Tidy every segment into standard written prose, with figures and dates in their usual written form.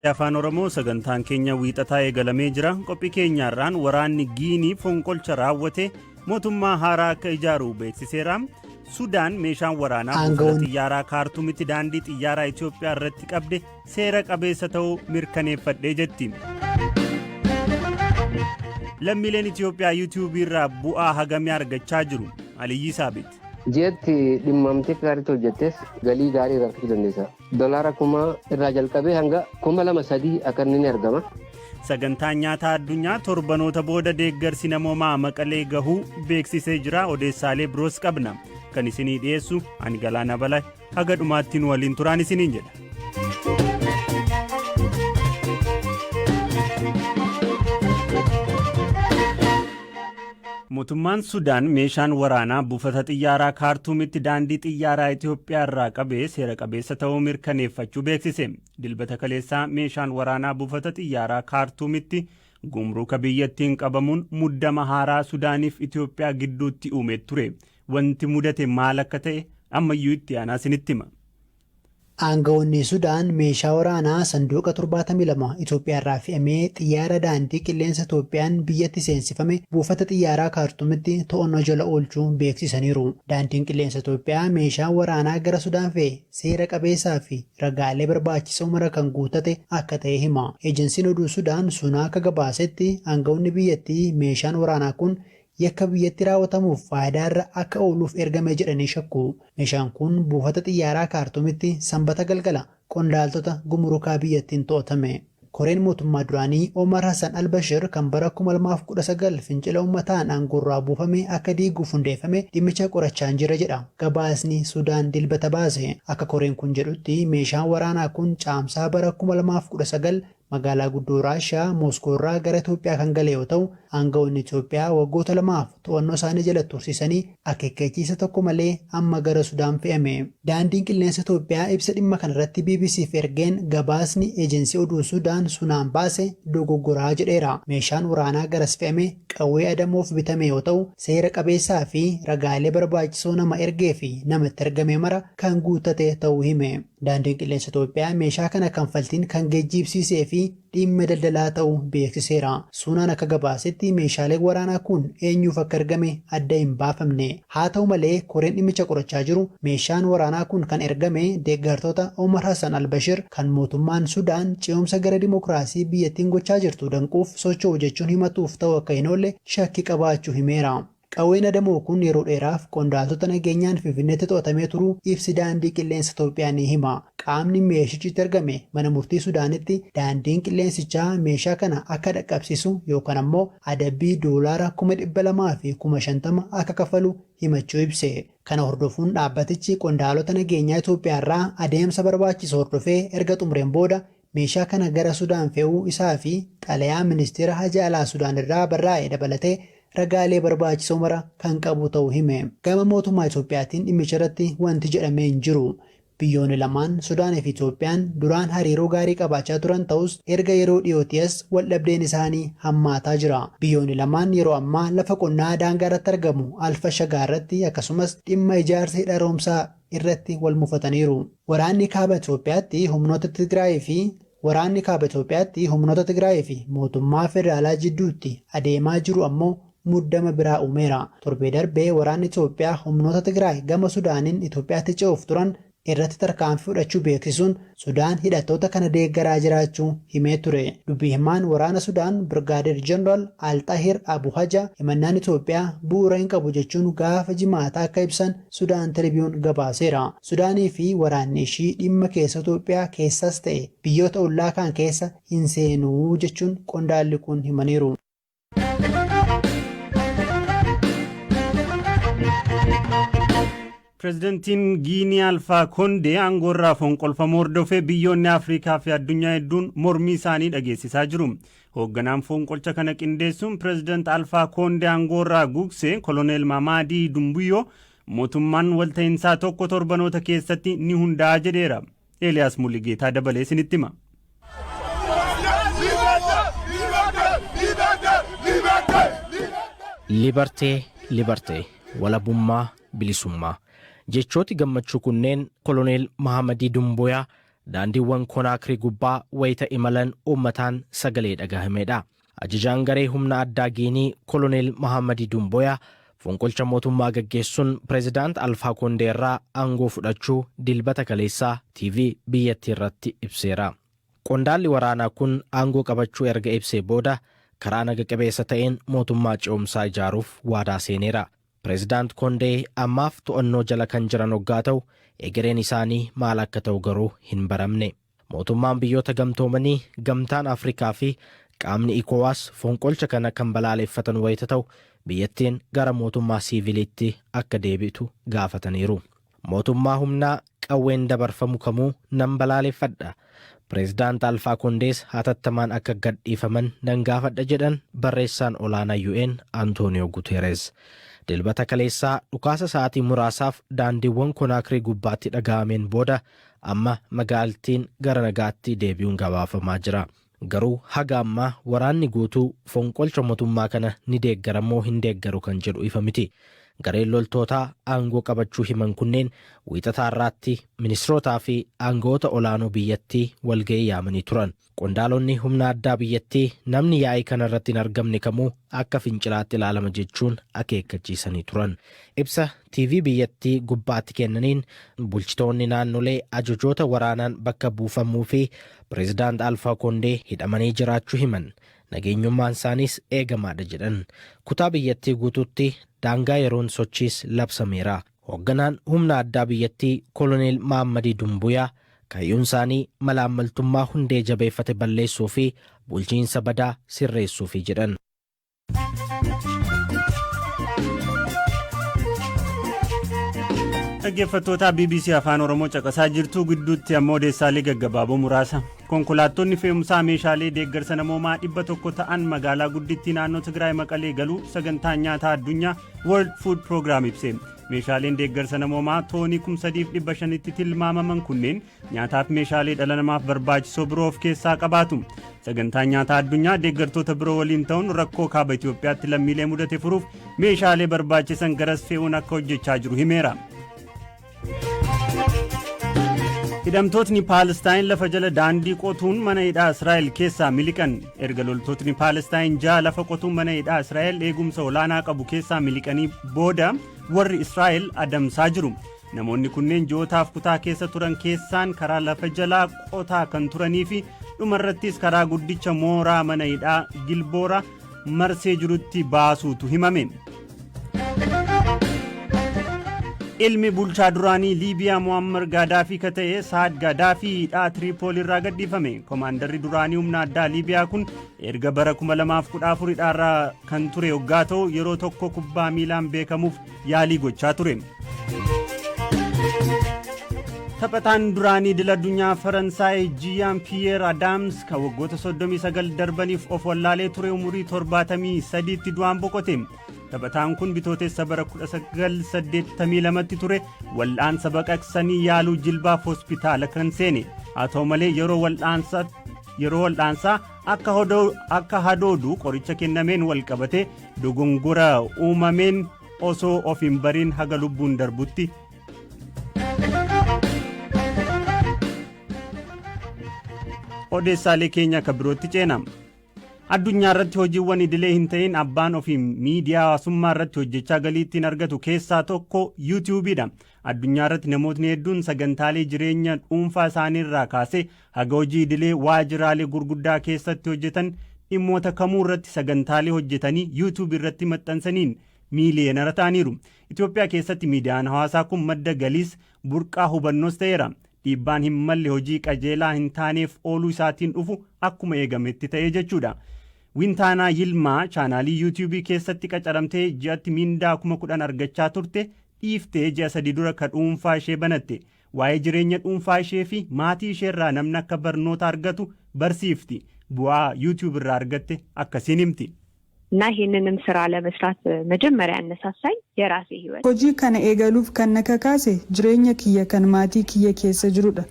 Afaan Oromoo sagantaan keenya wiixataa eegalamee jira. Qophii keenyaarraan waraanni Giinii fonqolcha raawwate mootummaa haaraa akka ijaaru beeksiseera. Sudaan meeshaan waraanaa buufata xiyyaaraa Kaartuumitti daandii xiyyaaraa Itoophiyaa irratti qabde seera qabeessa ta'uu mirkaneeffadhee jetti. Lammiileen Itoophiyaa yuutuubii irraa bu'aa hagamii argachaa jiru. Aliyyi Saabit. Jeetti dhimmamtee gaariitti hojjettes galii gaarii argachuu dandeessa. Dolaara 1000 irraa jalqabee hanga 2003 akka inni argama. Sagantaan nyaataa addunyaa torbanoota booda deeggarsi namoomaa Maqalee gahuu beeksisee jira. Odeessaalee biroos qabna. Kan isinii dhiyeessu ani Galaana Balaa haga dhumaatti nu waliin turaan isiniin jedha. Mootummaan Sudaan meeshaan waraanaa buufata xiyyaaraa Kaartuumitti daandii xiyyaaraa Itoophiyaa irraa qabee seera qabeessa ta'uu mirkaneeffachuu beeksise. Dilbata kaleessaa meeshaan waraanaa buufata xiyyaaraa Kaartuumitti gumruuka biyyattiin qabamuun muddama haaraa Sudaaniif Itoophiyaa gidduutti uume ture. Wanti mudate maal akka ta'e ammayyuu itti aanaa isinitti hima. Aangawoonni Sudaan meeshaa waraanaa sanduuqa 72 Itoophiyaa irraa fe'amee xiyyaara daandii qilleensa Itoophiyaan biyyatti seensifame buufata xiyyaaraa Kaartuumitti to'annoo jala oolchuu beeksisaniiru. Daandiin qilleensa Itoophiyaa meeshaa waraanaa gara Sudaan fe'e seera qabeessaa fi ragaalee barbaachisoo mara kan guutate akka ta'e hima. Ejensiin oduu Sudaan sunaa akka gabaasetti aangawoonni biyyattii meeshaan waraanaa kun yakka biyyatti raawwatamuuf faayidaarra akka ooluuf ergame jedhanii shakku. Meeshaan kun buufata xiyyaaraa Kaartuumitti sanbata galgala qondaaltota gumurukaa biyyattiin to'atame. Koreen mootummaa duraanii Omar Hassan Albashir kan bara 2019 fincila uummataan aangoorraa buufame akka diiguuf hundeeffame dhimmicha qorachaa jira jedha gabaasni Sudaan dilbata baase. Akka koreen kun jedhutti meeshaan waraanaa kun caamsaa bara 2019 magaalaa guddoo Raashiyaa Mooskoo irraa gara Itoophiyaa kan gale yoo ta'u, aangawoonni Itoophiyaa waggoota lamaaf to'annoo isaanii jala tursiisanii akeekkachiisa tokko malee amma gara Sudaan fe'ame. Daandiin qilleensa Itoophiyaa ibsa dhimma kanarratti BBCf ergeen gabaasni eejensii oduu Sudaan sunaan baase dogoggoraa jedheera. Meeshaan waraanaa garas fe'ame qawwee adamoof bitame yoo ta'u, seera qabeessaa fi ragaalee barbaachisoo nama ergee fi namatti ergame mara kan guutate ta'uu hime. Daandiin qilleensa Itoophiyaa meeshaa kana kanfaltiin kan geejjibsiisee fi dhimma daldalaa ta'uu beeksiseera. Sunaan akka gabaasetti meeshaaleen waraanaa kun eenyuuf akka ergame adda hin baafamne. Haa ta'u malee koreen dhimmicha qorachaa jiru meeshaan waraanaa kun kan ergame deeggartoota Omar Hassan Albashir kan mootummaan Sudaan ce'umsa gara dimokiraasii biyyattiin gochaa jirtu danquuf socho'u jechuun himatuuf ta'u akka hin oolle shakkii qabaachuu himeera. Qawween adamoo kun yeroo dheeraaf qondaaltota nageenyaan Finfinneetti to'atamee turuu ibsi daandii qilleensa Itoophiyaa ni hima. Qaamni meeshichitti ergame mana murtii Sudaanitti daandiin qilleensichaa meeshaa kana akka dhaqqabsiisu yookaan ammoo adabbii doolaara 200,000 fi 50,000 akka kafalu himachuu ibse. Kana hordofuun dhaabbatichi qondaalota nageenyaa Itoophiyaa irraa adeemsa barbaachisu hordofee erga xumureen booda meeshaa kana gara Sudaan fe'uu isaa fi xalayaa ministeera Haajaa Alaa Sudaan irraa barraa'e dabalatee ragaalee barbaachisoo mara kan qabu ta'uu hime. Gama mootummaa Itoophiyaatiin dhimmicha irratti wanti jedhamee hin jiru. Biyyoonni lamaan Sudaanii fi Itoophiyaan duraan hariiroo gaarii qabaachaa turan ta'us erga yeroo dhiyootiis waldhabdeen isaanii hammaataa jira. Biyyoonni lamaan yeroo ammaa lafa qonnaa daangaa irratti argamu Alfa Shagaa irratti akkasumas dhimma ijaarsa hidha haaromsaa irratti wal mufataniiru. Waraanni kaaba Itoophiyaatti humnoota Tigraayii fi mootummaa federaalaa jidduutti adeemaa jiru ammoo muddama biraa uumeera. Torbee darbee waraanni Itoophiyaa humnoota Tigraay gama Sudaaniin Itoophiyaatti ce'uuf turan irratti tarkaanfii fudhachuu beeksisuun Sudaan hidhattoota kana deeggaraa jiraachuu himee ture. Dubbii himaan waraana Sudaan Birgaadeer Jeneraal Alxaahir Abu Haja himannaan Itoophiyaa bu'uura hin qabu jechuun gaafa jimaataa akka ibsan Sudaan Televiyoon gabaaseera. Sudaanii fi waraanni ishii dhimma keessa Itoophiyaa keessas ta'e biyyoota ollaa kaan keessa hin seenuu jechuun qondaalli kun himaniiru. Pireezidantiin Giinii Alfaa Koondee aangoorraa fonqolfamuu hordofee biyyoonni Afrikaa fi addunyaa hedduun mormii isaanii dhageessisaa jiru. Hoogganaan fonqolcha kana qindeessuun Pireezidant Alfaa Koondee aangoorraa guugsee Koloneel Mamadii Dumbuyyoo mootummaan walta'iinsaa tokko torbanoota keessatti ni hundaa'a jedheera. Eeliyaas Mulligeetaa dabalee isinitti hima. Libertee walabummaa bilisummaa jechooti gammachuu kunneen koloneel Mahamadii Dumbuyaa daandiiwwan Konaakirii gubbaa wayita imalan uummataan sagalee dhagahameedha. Ajajaan garee humna addaa Giinii Koloneel Mohaammed Dumbuyaa fonqolcha mootummaa gaggeessuun Pireezidaant Alfaa Koondee irraa aangoo fudhachuu dilbata kaleessaa TV biyyattii irratti ibseera. Qondaalli waraanaa kun aangoo qabachuu erga ibsee booda karaa naga qabeessa ta'een mootummaa ce'umsaa ijaaruuf waadaa seeneera. Pireezidaant Koondee ammaaf to'annoo jala kan jiran hoggaa ta'u egereen isaanii maal akka ta'u garuu hin baramne. Mootummaan biyyoota gamtoomanii gamtaan Afrikaa fi qaamni ECOWAS fonqolcha kana kan balaaleffatan wayita ta'u biyyattiin gara mootummaa siiviliitti akka deebitu gaafataniiru. Mootummaa humnaa qawween dabarfamu kamuu nan balaaleffadha. Pireezidaant Alfaa Koondees hatattamaan akka gadhiifaman nan gaafadha jedhan barreessaan olaanaa UN Antooniyoo Guteeres. Dilbata kaleessaa dhukaasa sa'aatii muraasaaf daandiiwwan Konaakirii gubbaatti dhaga'ameen booda amma magaaltiin gara nagaatti deebi'uun gabaafamaa jira. Garuu haga ammaa waraanni guutuu fonqolcha mootummaa kana ni deeggaramoo hin deeggaru kan jedhu ifa miti. Gareen loltootaa aangoo qabachuu himan kunneen wiixataa irraatti ministirootaa fi aangoota olaanoo biyyattii walga'ii yaamanii turan. Qondaalonni humna addaa biyyattii namni yaa'ii kana irratti hin argamne kamuu akka fincilaatti ilaalama jechuun akeekkachiisanii turan. Ibsa TV biyyattii gubbaatti kennaniin bulchitoonni naannolee ajajoota waraanaan bakka buufamuu fi Pireezidaant Alfaa Koondee hidhamanii jiraachuu himan. Nageenyummaan isaaniis eegamaadha jedhan. Kutaa biyyattii guutuutti daangaa yeroon sochiis labsameera. Hoogganaan humna addaa biyyattii Koloneel Mohaammed Dumbuyaa kaayyoon isaanii malaammaltummaa hundee jabeeffate balleessuu fi bulchiinsa badaa sirreessuufi jedhan. Dhaggeeffattoota BBC Afaan Oromoo caqasaa jirtu gidduutti ammoo odeessaalee gaggabaaboo muraasa. Konkolaattonni fe'umsaa meeshaalee deeggarsa namoomaa 100 ta'an magaalaa guddittii naannoo Tigraay Maqalee galuu sagantaan nyaataa addunyaa World Food Program ibse. Meeshaaleen deeggarsa namoomaa toonii 3,500tti tilmaamaman kunneen nyaataaf meeshaalee dhala namaaf barbaachisoo biroo of keessaa qabaatu. Sagantaan nyaataa addunyaa deeggartoota biroo waliin ta'uun rakkoo kaaba Itoophiyaatti lammiilee mudate furuuf meeshaalee barbaachisan garas fe'uun akka hojjechaa jiru himeera. Hidhamtootni Paalestaan lafa jala daandii qotuun mana hidhaa Israa'el keessaa miliqan. Erga loltootni Paalestaan 6 lafa qotuun mana hidhaa Israa'el eegumsa olaanaa qabu keessaa miliqanii booda warri Israa'el adamsaa jiru. Namoonni kunneen ji'ootaaf kutaa keessa turan keessaan karaa lafa jalaa qotaa kan turanii fi dhumarrattis karaa guddicha mooraa mana hidhaa Gilboora marsee jirutti baasuutu himame. Ilmi bulchaa duraanii Liibiyaa Muammar Gaadaafii ka ta'e Saad Gaadaafii hidhaa Tiriipoolii irraa gadhiifame. Koomaandarri duraanii humna addaa Liibiyaa kun erga bara 2014 hidhaarraa kan ture hoggaa ta'u yeroo tokko kubbaa miilaan beekamuuf yaalii gochaa ture. Taphataan duraanii idil addunyaa Faransaay Jean Pierre Adams kan waggoota 39 darbaniif of wallaalee ture umurii 73tti du'aan boqote. Taphataan kun bitootessa bara 1982tti ture wal'aansa baqaqsanii yaaluu jilbaaf hospitaala kan seene. Haa ta'u malee yeroo wal'aansaa akka hadoodu qoricha kennameen wal qabate dogongora uumameen osoo of hin bariin haga lubbuun darbutti. Odeessaalee keenya akka birootti ceena. Addunyaa irratti hojiiwwan idilee hin ta'in abbaan ofii miidiyaa hawaasummaa irratti hojjechaa galii ittiin argatu keessaa tokko YouTube'dha. Addunyaa irratti namootni hedduun sagantaalee jireenya dhuunfaa isaanii irraa kaasee haga hojii idilee waajjiraalee gurguddaa keessatti hojjetan dhimmoota kamuu irratti sagantaalee hojjetanii YouTube irratti maxxansaniin miiliyoonara ta'aniiru. Itoophiyaa keessatti miidiyaan hawaasaa kun madda galiis burqaa hubannoos ta'eera. Dhiibbaan hin malle hojii qajeelaa hin taaneef ooluu isaatiin dhufu akkuma eegametti ta'ee jechuudha. Wintaanaa Yilmaa chaanaalii YouTube keessatti qacaramtee ji'atti mindaa 10,000 argachaa turte dhiiftee ji'a 3 dura ka dhuunfaa ishee banatte. Waa'ee jireenya dhuunfaa ishee fi maatii ishee irraa namni akka barnoota argatu barsiifti. Bu'aa YouTube irraa argatte akkasiin himti. እና ይሄንንም ስራ ለመስራት መጀመሪያ ያነሳሳኝ የራሴ ህይወት hojii kana eegaluuf kan na kakaase jireenya kiyya kan maatii kiyya keessa jirudha.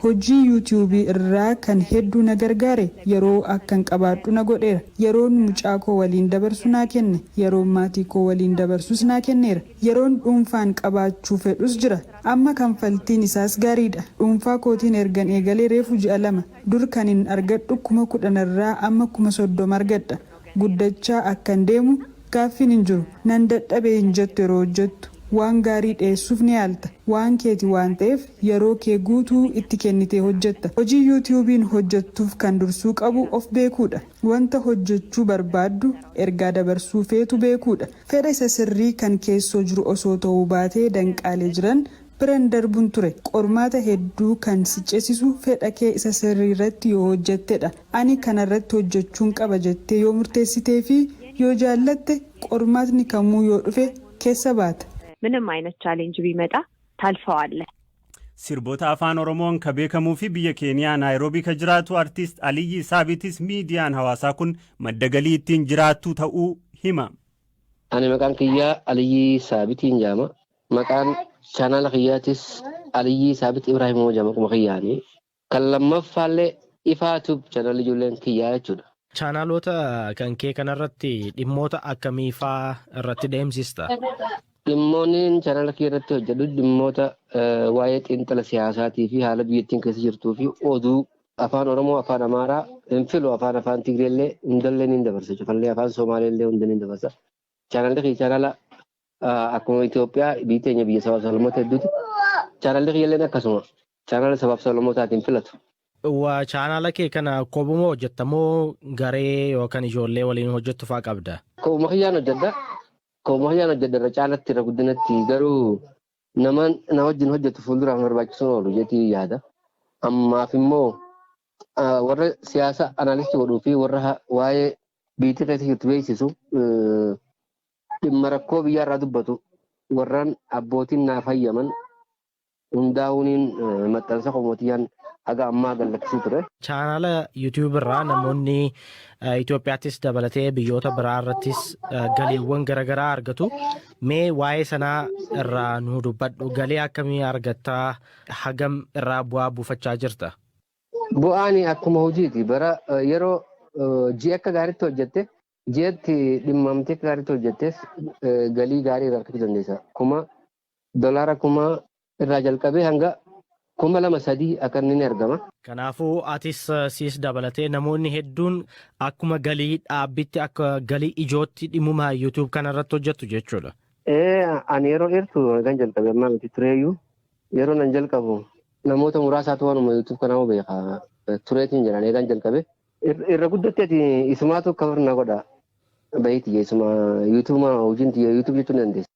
hojii yuutuubii irraa kan hedduu na gargaare yeroo akkan qabaadhu na godheera. Yeroon mucaa koo waliin dabarsu naa kenne, yeroon maatii koo waliin dabarsus naa kenneera. Yeroon dhuunfaan qabaachuu fedhus jira. Amma kanfaltiin isaas gaariidha. Dhuunfaa kootiin ergan eegalee reefu ji'a 2 dur kan hin argadhu 10,000 irraa amma 30,000 argadha. Guddachaa akkan deemu gaaffiin hin jiru. Nan dadhabee hin jettu yeroo hojjettu. Waan gaarii dhiyeessuuf ni yaalta. Waan keeti waan ta'eef yeroo kee guutuu itti kennitee hojjetta. Hojii yuutuubiin hojjettuuf kan dursuu qabu of beekuudha. Wanta hojjechuu barbaaddu ergaa dabarsuu feetu beekuudha. Fedha isa sirrii kan keessoo jiru osoo ta'uu baatee danqaalee jiran biraan darbuun ture. Qormaata hedduu kan si ceesisu fedha kee isa sirrii irratti yoo hojjettedha. Ani kanarratti hojjechuun qaba jettee yoo murteessitee fi yoo jaallatte qormaatni kamuu yoo dhufe keessa baata. ምንም አይነት ቻሌንጅ ቢመጣ ታልፈዋለህ። Sirboota afaan Oromoon ka beekamuu fi biyya Keeniyaa Naayiroobii ka jiraatu artiist Aliyyi Saabitis miidiyaan hawaasaa kun madda galii ittiin jiraattu ta'uu hima. Ani maqaan kiyyaa Aliyyi Saabitiin jedhama. Maqaan chaanaala kiyyaatis Aliyyi Saabit Ibraahimoo jedhama kuma kiyyaanii. Kan lammaffaallee ifaatu chaanaala ijoolleen kiyyaa jechuudha. Chaanaalota kan kee kanarratti dhimmoota akkamiifaa irratti deemsista? Dhimmoonni chaanaala kiyya irratti hojjedhu dhimmoota waa'ee xiinxala siyaasaatii fi haala biyyattiin keessa jirtuu fi oduu afaan Oromoo, afaan Amaaraa, hin filu afaan Tigreellee hundallee ni dabarsa. Cufallee afaan Somaaleellee hunda ni dabarsa. Chaanaalli kiyya chaanaala akkuma Itoophiyaa biyyi teenya biyya sabaaf sablammoota hedduuti. Chaanaalli kiyyallee akkasuma chaanaala sabaaf sablammootaatiin filatu. Chaanaala kee kana kophaa hojjettamoo garee yookaan ijoollee waliin hojjettu fa'aa qabda? Kophaa kiyyaan hojjedha. Kophaa kiyyaan hojjedha irra caalatti irra guddinatti garuu na wajjin hojjetu fuulduraaf barbaachisuun oolu jetii yaada. Ammaaf immoo warra siyaasa analistii godhuu fi warra waa'ee biyya keessa jirtu beeksisu dhimma rakkoo biyyaarraa dubbatu warraan abbootiin naaf hayyaman hundaa'uuniin maxxansa qomootiyyaan haga ammaa gallakkisuu ture. Chaanaala YouTube irraa namoonni Itoophiyaattis dabalatee biyyoota biraa irrattis galiiwwan garaagaraa argatu. Mee waa'ee sanaa irraa nu dubbadhu. Galii akkamii argattaa? Hagam irraa bu'aa buufachaa jirta? Bu'aan akkuma hojiiti. Bara yeroo ji'a akka gaariitti hojjette ji'atti dhimmamtee akka gaariitti hojjettes galii gaarii irraa argachuu dandeessa. Dolaara 1,000 irraa jalqabee hanga 2,300 akka inni argama. Kanaafuu atis siis dabalatee namoonni hedduun akkuma galii dhaabbitti akka galii ijootti dhimma YouTube kanarratti hojjettu jechuudha. Ani yeroo dheertuu kan jalqabe ammaa miti tureeyyuu yeroo nan jalqabu namoota muraasaatu waanuma YouTube kanaa beeka tureetiin jedhanii kan jalqabe irra guddatti ati isumaatu kafar na godha bahiiti jeesuma YouTube hojiin YouTube jechuun dandeessa.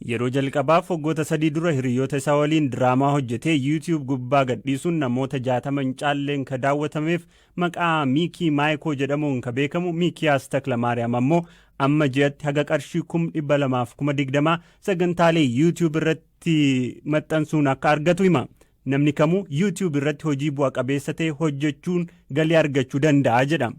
Yeroo jalqabaaf waggoota 3 dura hiriyoota isaa waliin diraamaa hojjetee YouTube gubbaa gadhiisuun namoota 60 hin caalleen ka daawwatameef maqaa Miikii Maayikoo jedhamuun ka beekamu Miikiyaas Taklamaariyaam ammoo amma ji'atti haga qarshii 200,020 sagantaalee YouTube irratti maxxansuun akka argatu hima. Namni kamuu YouTube irratti hojii bu'a qabeessa ta'e hojjechuun galii argachuu danda'a jedhama.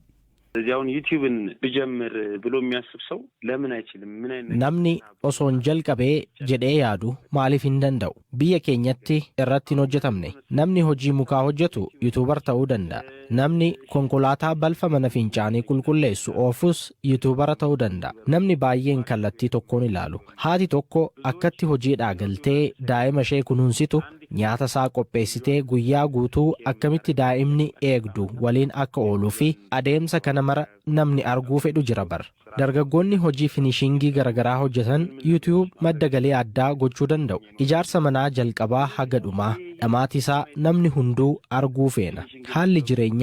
እዚያውን ዩቲዩብን ብጀምር ብሎ የሚያስብ ሰው ለምን አይችልም? ምን አይነት namni osoo hin jalqabee jedhee yaadu maaliif hin danda'u? Biyya keenyatti irratti hin hojjetamne. Namni hojii mukaa hojjetu yuutuubar ta'uu danda'a. Namni konkolaataa balfa mana fincaanii qulqulleessu oofus yuutuubara ta'uu danda'a. Namni baay'een kallattii tokkoon ilaalu. Haati tokko akkatti hojiidhaa galtee daa'ima ishee kunuunsitu nyaata isaa qopheessitee guyyaa guutuu akkamitti daa'imni eegdu waliin akka ooluu fi adeemsa kana mara namni arguu fedhu jira bar. Dargaggoonni hojii finishingii garaagaraa hojjetan YouTube madda galii addaa gochuu danda'u. Ijaarsa manaa jalqabaa haga dhumaa dhamaatisaa namni hunduu arguu feena. Haalli jireenyaa